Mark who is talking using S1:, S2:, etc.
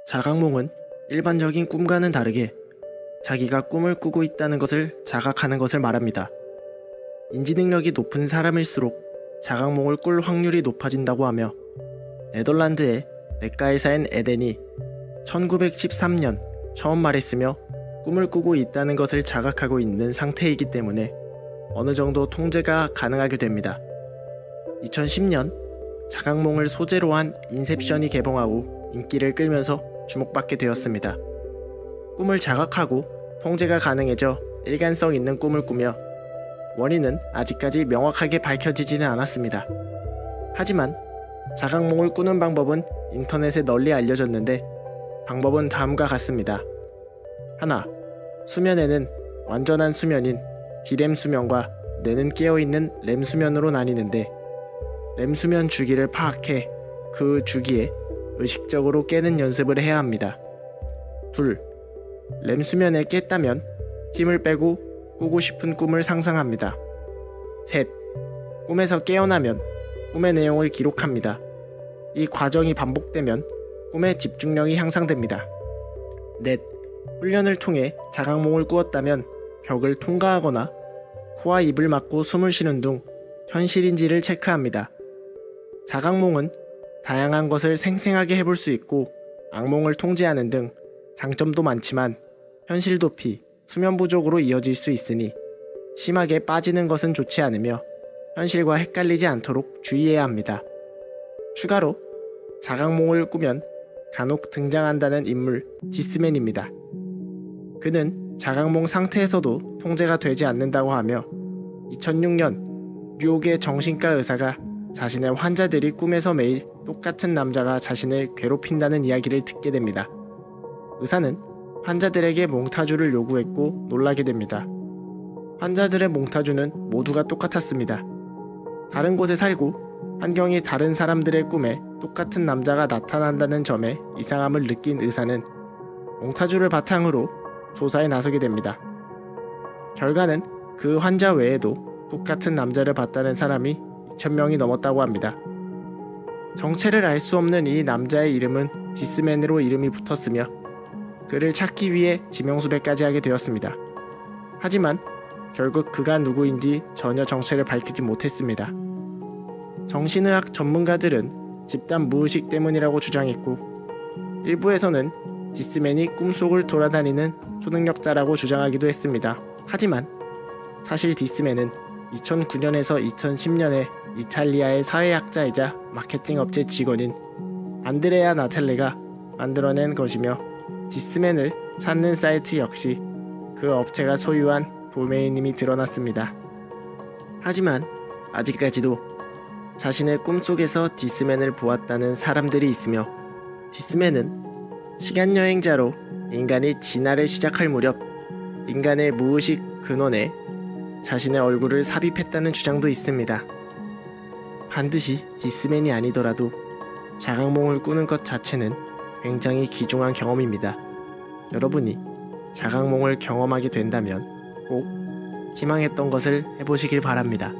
S1: 자각몽은 일반적인 꿈과는 다르게 자기가 꿈을 꾸고 있다는 것을 자각하는 것을 말합니다. 인지능력이 높은 사람일수록 자각몽을 꿀 확률이 높아진다고 하며, 네덜란드의 내과의사인 에덴이 1913년 처음 말했으며 꿈을 꾸고 있다는 것을 자각하고 있는 상태이기 때문에 어느 정도 통제가 가능하게 됩니다. 2010년 자각몽을 소재로 한 인셉션이 개봉하고 인기를 끌면서 주목받게 되었습니다. 꿈을 자각하고 통제가 가능해져 일관성 있는 꿈을 꾸며 원인은 아직까지 명확하게 밝혀지지는 않았습니다. 하지만 자각몽을 꾸는 방법은 인터넷에 널리 알려졌는데, 방법은 다음과 같습니다. 하나, 수면에는 완전한 수면인 비렘 수면과 뇌는 깨어있는 렘 수면으로 나뉘는데, 렘 수면 주기를 파악해 그 주기에 의식적으로 깨는 연습을 해야 합니다. 둘, 렘 수면에 깼다면 힘을 빼고 꾸고 싶은 꿈을 상상합니다. 셋, 꿈에서 깨어나면 꿈의 내용을 기록합니다. 이 과정이 반복되면 꿈의 집중력이 향상됩니다. 넷, 훈련을 통해 자각몽을 꾸었다면 벽을 통과하거나 코와 입을 막고 숨을 쉬는 등 현실인지를 체크합니다. 자각몽은 다양한 것을 생생하게 해볼 수 있고 악몽을 통제하는 등 장점도 많지만 현실 도피, 수면 부족으로 이어질 수 있으니 심하게 빠지는 것은 좋지 않으며 현실과 헷갈리지 않도록 주의해야 합니다. 추가로 자각몽을 꾸면 간혹 등장한다는 인물 디스맨입니다. 그는 자각몽 상태에서도 통제가 되지 않는다고 하며 2006년 뉴욕의 정신과 의사가 자신의 환자들이 꿈에서 매일 똑같은 남자가 자신을 괴롭힌다는 이야기를 듣게 됩니다. 의사는 환자들에게 몽타주를 요구했고 놀라게 됩니다. 환자들의 몽타주는 모두가 똑같았습니다. 다른 곳에 살고 환경이 다른 사람들의 꿈에 똑같은 남자가 나타난다는 점에 이상함을 느낀 의사는 몽타주를 바탕으로 조사에 나서게 됩니다. 결과는 그 환자 외에도 똑같은 남자를 봤다는 사람이 2,000명이 넘었다고 합니다. 정체를 알 수 없는 이 남자의 이름은 디스맨으로 이름이 붙었으며 그를 찾기 위해 지명수배까지 하게 되었습니다. 하지만 결국 그가 누구인지 전혀 정체를 밝히지 못했습니다. 정신의학 전문가들은 집단 무의식 때문이라고 주장했고, 일부에서는 디스맨이 꿈속을 돌아다니는 초능력자라고 주장하기도 했습니다. 하지만 사실 디스맨은 2009년에서 2010년에 이탈리아의 사회학자이자 마케팅 업체 직원인 안드레아 나텔레가 만들어낸 것이며, 디스맨을 찾는 사이트 역시 그 업체가 소유한 도메인임이 드러났습니다. 하지만 아직까지도 자신의 꿈속에서 디스맨을 보았다는 사람들이 있으며, 디스맨은 시간여행자로 인간이 진화를 시작할 무렵 인간의 무의식 근원에 자신의 얼굴을 삽입했다는 주장도 있습니다. 반드시 디스맨이 아니더라도 자각몽을 꾸는 것 자체는 굉장히 귀중한 경험입니다. 여러분이 자각몽을 경험하게 된다면 꼭 희망했던 것을 해보시길 바랍니다.